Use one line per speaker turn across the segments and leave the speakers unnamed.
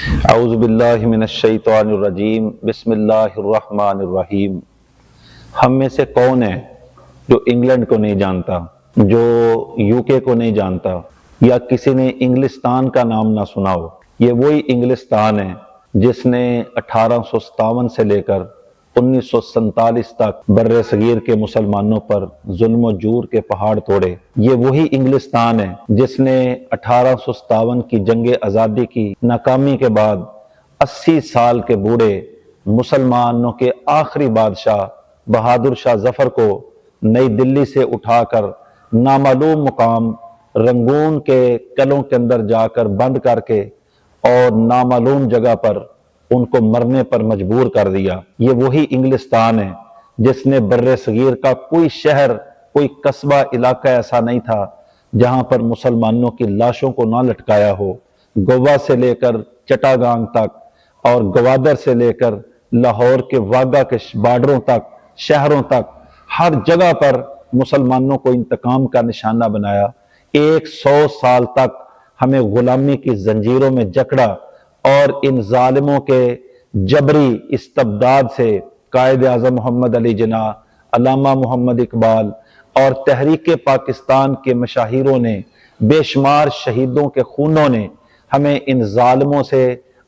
औज़ुबिल्लाहि मिनश्शैतानिर्रजीम बिस्मिल्लाहिर्रहमानिर्रहीम। हम में से कौन है जो इंग्लैंड को नहीं जानता, जो यूके को नहीं जानता, या किसी ने इंग्लिस्तान का नाम ना सुना हो। ये वही इंग्लिस्तान है जिसने 1857 से लेकर 1947 तक बर्रे सगीर के मुसलमानों पर जुल्म जूर के पहाड़ तोड़े। ये वही इंग्लिस्तान है जिसने 1857 की जंग आज़ादी की नाकामी के बाद 80 साल के बूढ़े मुसलमानों के आखिरी बादशाह बहादुर शाह जफर को नई दिल्ली से उठाकर नामालूम मुकाम रंगून के कलों के अंदर जाकर बंद करके और नामालूम जगह पर उनको मरने पर मजबूर कर दिया। ये वही इंग्लिस्तान है जिसने बर्रे सगीर का कोई शहर, कोई कस्बा, इलाका ऐसा नहीं था जहां पर मुसलमानों की लाशों को ना लटकाया हो। गोवा से लेकर चटागांग तक और गवादर से लेकर लाहौर के वाघा के बॉर्डरों तक, शहरों तक, हर जगह पर मुसलमानों को इंतकाम का निशाना बनाया। 100 साल तक हमें गुलामी की जंजीरों में जकड़ा और इन जालिमों के जबरी इस्तबदाद से कायद आज़म मोहम्मद अली जिन्ना, अल्लामा मोहम्मद इकबाल और तहरीक पाकिस्तान के मशाहिरों ने, बेशुमार शहीदों के खूनों ने हमें इन जालिमों से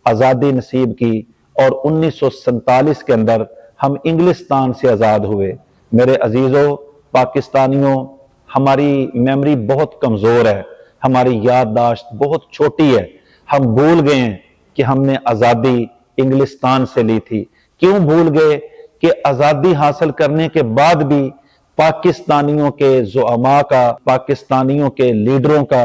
आज़ादी नसीब की और 1947 के अंदर हम इंग्लिस्तान से आज़ाद हुए। मेरे अजीज़ों, पाकिस्तानियों, हमारी मेमोरी बहुत कमज़ोर है, हमारी याददाश्त बहुत छोटी है। हम भूल गए हैं कि हमने आज़ादी इंग्लिस्तान से ली थी। क्यों भूल गए कि आज़ादी हासिल करने के बाद भी पाकिस्तानियों के ज़ुअमा का, पाकिस्तानियों के लीडरों का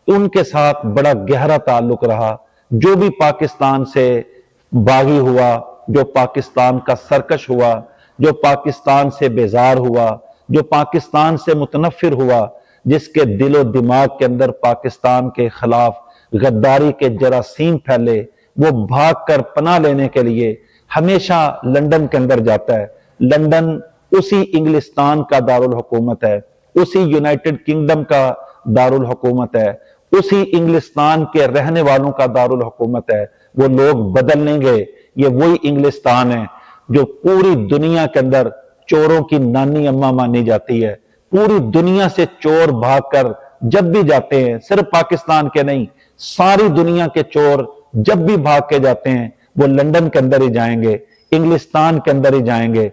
उनके साथ बड़ा गहरा ताल्लुक रहा। जो भी पाकिस्तान से बागी हुआ, जो पाकिस्तान का सरकश हुआ, जो पाकिस्तान से बेजार हुआ, जो पाकिस्तान से मुतनफ़िर हुआ, जिसके दिलो दिमाग के अंदर पाकिस्तान के खिलाफ गद्दारी के जरासीम फैले, वो भागकर पनाह लेने के लिए हमेशा लंदन के अंदर जाता है। लंदन उसी इंग्लिस्तान का दारुल हुकूमत है, उसी यूनाइटेड किंगडम का दारुल हुकूमत है, उसी इंग्लिस्तान के रहने वालों का दारुल हुकूमत है। वो लोग बदल नहीं गए। ये वही इंग्लिस्तान है जो पूरी दुनिया के अंदर चोरों की नानी अम्मा मानी जाती है। पूरी दुनिया से चोर भागकर जब भी जाते हैं, सिर्फ पाकिस्तान के नहीं, सारी दुनिया के चोर जब भी भाग के जाते हैं वो लंदन के अंदर ही जाएंगे, इंग्लिस्तान के अंदर ही जाएंगे।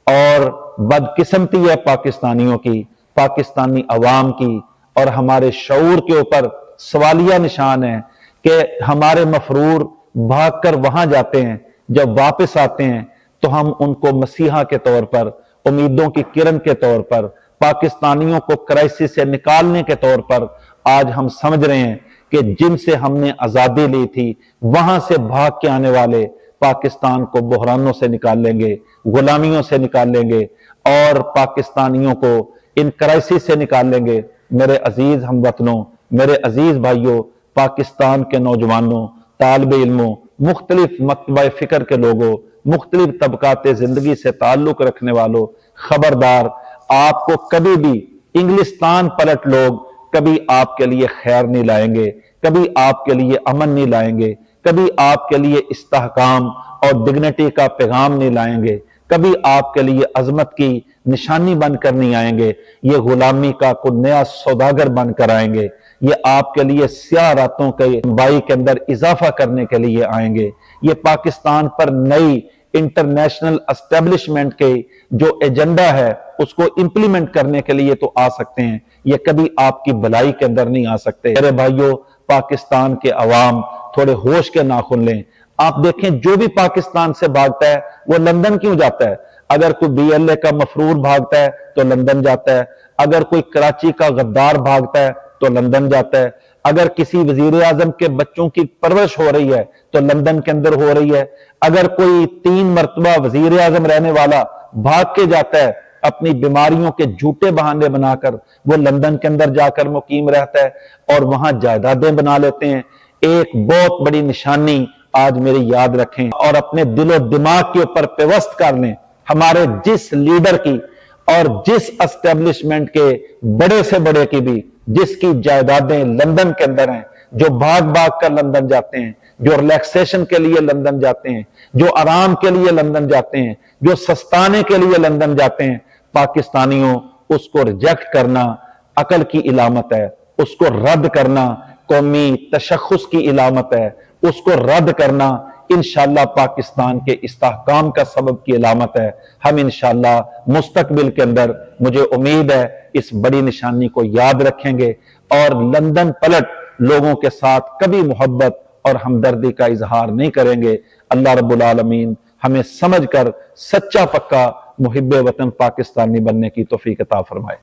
और बदकिस्मती है पाकिस्तानियों की, पाकिस्तानी अवाम की, और हमारे शऊर के ऊपर सवालिया निशान है कि हमारे मफरूर भागकर वहां जाते हैं, जब वापस आते हैं तो हम उनको मसीहा के तौर पर, उम्मीदों की किरण के तौर पर, पाकिस्तानियों को क्राइसिस से निकालने के तौर पर आज हम समझ रहे हैं कि जिनसे हमने आजादी ली थी वहां से भाग के आने वाले पाकिस्तान को बहरानों से निकाल लेंगे, गुलामियों से निकाल लेंगे और पाकिस्तानियों को इन क्राइसिस से निकाल लेंगे। मेरे अजीज हमवतनों, मेरे अजीज भाइयों, पाकिस्तान के नौजवानों, तालिब इल्मों, मुख्तलिफ मतबा फिक्र के लोगों, मुख्तलिफ तबकात जिंदगी से ताल्लुक रखने वालों, खबरदार, आपको कभी भी इंग्लिस्तान पलट लोग कभी आपके लिए खैर नहीं लाएंगे, कभी आपके लिए अमन नहीं लाएंगे, कभी आपके लिए इस्तेहकाम और डिग्निटी का पैगाम नहीं लाएंगे, कभी आपके लिए अजमत की निशानी बनकर नहीं आएंगे। ये गुलामी का कोई नया सौदागर बनकर आएंगे। ये आपके लिए स्याह रातों के लंबाई के अंदर इजाफा करने के लिए आएंगे। ये पाकिस्तान पर नई इंटरनेशनल एस्टेब्लिशमेंट के जो एजेंडा है उसको इंप्लीमेंट करने के लिए तो आ सकते हैं, ये कभी आपकी भलाई के अंदर नहीं आ सकते। मेरे भाइयों, पाकिस्तान के अवाम थोड़े होश के नाखून लें। आप देखें, जो भी पाकिस्तान से भागता है वो लंदन क्यों जाता है? अगर कोई BLA का मफरूर भागता है तो लंदन जाता है, अगर कोई कराची का गद्दार भागता है तो लंदन जाता है, अगर किसी वजीर आजम के बच्चों की परवरिश हो रही है तो लंदन के अंदर हो रही है, अगर कोई 3 मरतबा वजीर आजम रहने वाला भाग के जाता है अपनी बीमारियों के झूठे बहाने बनाकर, वो लंदन के अंदर जाकर मुकीम रहता है और वहां जायदादें बना लेते हैं। एक बहुत बड़ी निशानी आज मेरी याद रखें और अपने दिलो दिमाग के ऊपर पेवस्त कर लें। हमारे जिस लीडर की और जिस एस्टेब्लिशमेंट के बड़े से बड़े की भी जिसकी जायदादें लंदन के अंदर हैं, जो भाग भाग कर लंदन जाते हैं, जो रिलैक्सेशन के लिए लंदन जाते हैं, जो आराम के लिए लंदन जाते हैं, जो सस्ताने के लिए लंदन जाते हैं, पाकिस्तानियों उसको रिजेक्ट करना अकल की इलामत है, उसको रद्द करना कौमी तशख्खुस की इलामत है, उसको रद्द करना इंशाअल्लाह पाकिस्तान के इस्तेहकाम का सबब की इलामत है। हम इंशाअल्लाह मुस्तकबिल के अंदर, मुझे उम्मीद है, इस बड़ी निशानी को याद रखेंगे और लंदन पलट लोगों के साथ कभी मोहब्बत और हमदर्दी का इजहार नहीं करेंगे। अल्लाह रब्बुल आलमीन हमें समझकर सच्चा पक्का मुहिब्बे वतन पाकिस्तानी बनने की तौफीक अता फरमाए।